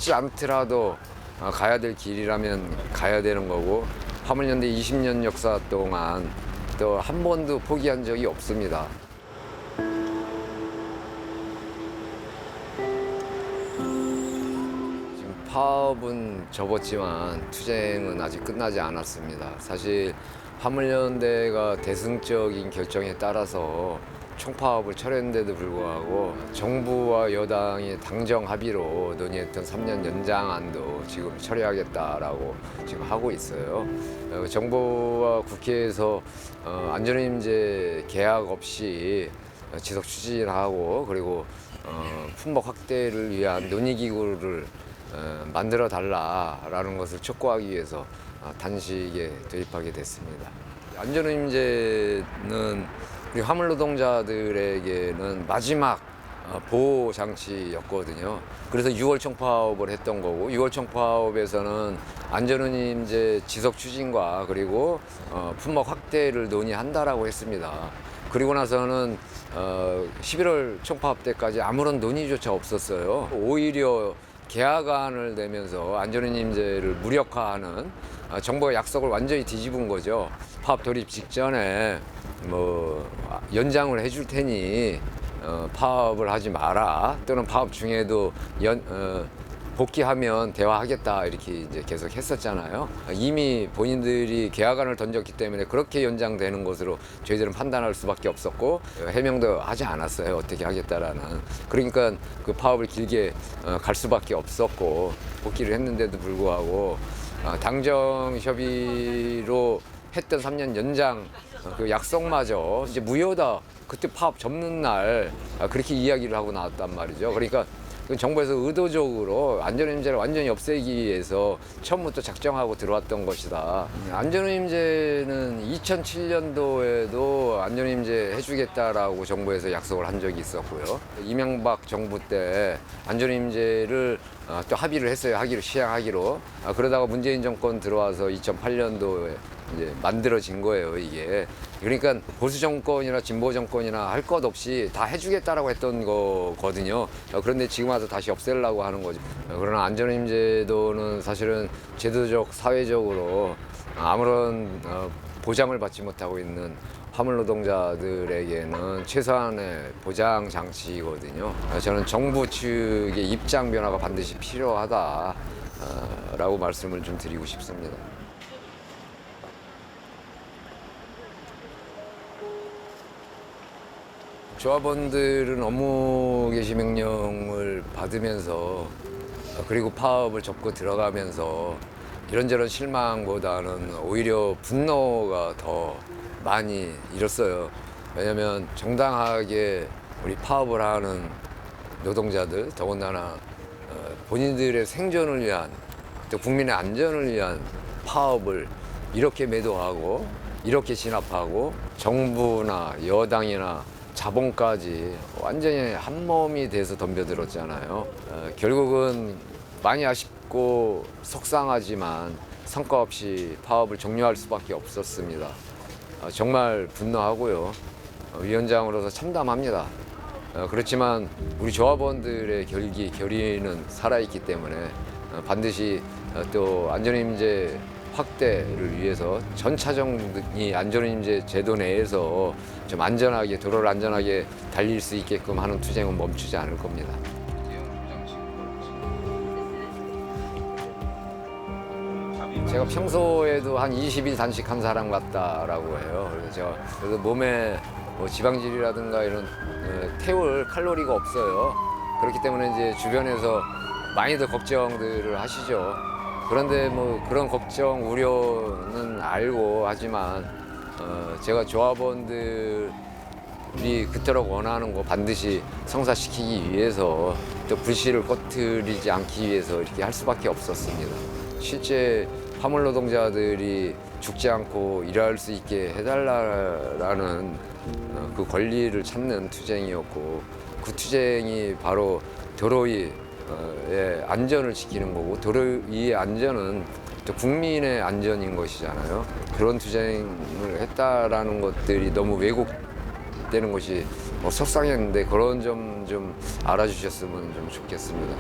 쉽지 않더라도 가야 될 길이라면 가야 되는 거고, 화물연대 20년 역사 동안 또 한 번도 포기한 적이 없습니다. 지금 파업은 접었지만 투쟁은 아직 끝나지 않았습니다. 사실 화물연대가 대승적인 결정에 따라서 총파업을 철회했는데도 불구하고 정부와 여당이 당정 합의로 논의했던 3년 연장안도 지금 처리하겠다라고 지금 하고 있어요. 정부와 국회에서 안전임제 계약 없이 지속 추진하고, 그리고 품목 확대를 위한 논의기구를 만들어 달라라는 것을 촉구하기 위해서 단식에 돌입하게 됐습니다. 안전임제는 우리 화물 노동자들에게는 마지막 보호 장치였거든요. 그래서 6월 총파업을 했던 거고, 6월 총파업에서는 안전운임제 지속 추진과 그리고 품목 확대를 논의한다라고 했습니다. 그리고 나서는 11월 총파업 때까지 아무런 논의조차 없었어요. 오히려 계약안을 내면서 안전운임제를 무력화하는 정부가 약속을 완전히 뒤집은 거죠. 파업 돌입 직전에 연장을 해줄 테니 파업을 하지 마라, 또는 파업 중에도 복귀하면 대화하겠다, 이렇게 이제 계속 했었잖아요. 이미 본인들이 계약안을 던졌기 때문에 그렇게 연장되는 것으로 저희들은 판단할 수밖에 없었고, 해명도 하지 않았어요, 어떻게 하겠다라는. 그러니까 그 파업을 길게 갈 수밖에 없었고, 복귀를 했는데도 불구하고 당정 협의로 했던 3년 연장 그 약속마저 이제 무효다, 그때 파업 접는 날 그렇게 이야기를 하고 나왔단 말이죠. 그러니까 정부에서 의도적으로 안전운임제를 완전히 없애기 위해서 처음부터 작정하고 들어왔던 것이다. 안전운임제는 2007년도에도 안전운임제 해주겠다라고 정부에서 약속을 한 적이 있었고요. 이명박 정부 때 안전운임제를 또 합의를 했어요. 시행하기로. 그러다가 문재인 정권 들어와서 2008년도에 이제 만들어진 거예요, 이게. 그러니까 보수 정권이나 진보 정권이나 할 것 없이 다 해주겠다라고 했던 거거든요. 그런데 지금 와서 다시 없애려고 하는 거죠. 그러나 안전운임제도는 사실은 제도적, 사회적으로 아무런 보장을 받지 못하고 있는 화물 노동자들에게는 최소한의 보장 장치이거든요. 저는 정부 측의 입장 변화가 반드시 필요하다라고 말씀을 좀 드리고 싶습니다. 조합원들은 업무 개시 명령을 받으면서, 그리고 파업을 접고 들어가면서 이런저런 실망보다는 오히려 분노가 더 많이 일었어요. 왜냐하면 정당하게 우리 파업을 하는 노동자들, 더군다나 본인들의 생존을 위한, 또 국민의 안전을 위한 파업을 이렇게 매도하고 이렇게 진압하고 정부나 여당이나 자본까지 완전히 한 몸이 돼서 덤벼들었잖아요. 결국은 많이 아쉽고 속상하지만 성과 없이 파업을 종료할 수밖에 없었습니다. 정말 분노하고요. 위원장으로서 참담합니다. 그렇지만 우리 조합원들의 결의는 살아있기 때문에 반드시 또 안전운임제 확대를 위해서 전차적인 안전운임제 제도 내에서 좀 안전하게, 도로를 안전하게 달릴 수 있게끔 하는 투쟁은 멈추지 않을 겁니다. 제가 평소에도 한 20일 단식한 사람 같다라고 해요. 그래서 몸에 지방질이라든가 이런 태울 칼로리가 없어요. 그렇기 때문에 이제 주변에서 많이들 걱정들을 하시죠. 그런데 그런 걱정, 우려는 알고 하지만 제가 조합원들이 그토록 원하는 거 반드시 성사시키기 위해서, 또 불씨를 꺼트리지 않기 위해서 이렇게 할 수밖에 없었습니다. 실제 화물 노동자들이 죽지 않고 일할 수 있게 해달라는 그 권리를 찾는 투쟁이었고, 그 투쟁이 바로 도로의 안전을 지키는 거고, 도로 위의 안전은 또 국민의 안전인 것이잖아요. 그런 투쟁을 했다라는 것들이 너무 왜곡되는 것이 속상했는데, 그런 점 좀 알아주셨으면 좀 좋겠습니다.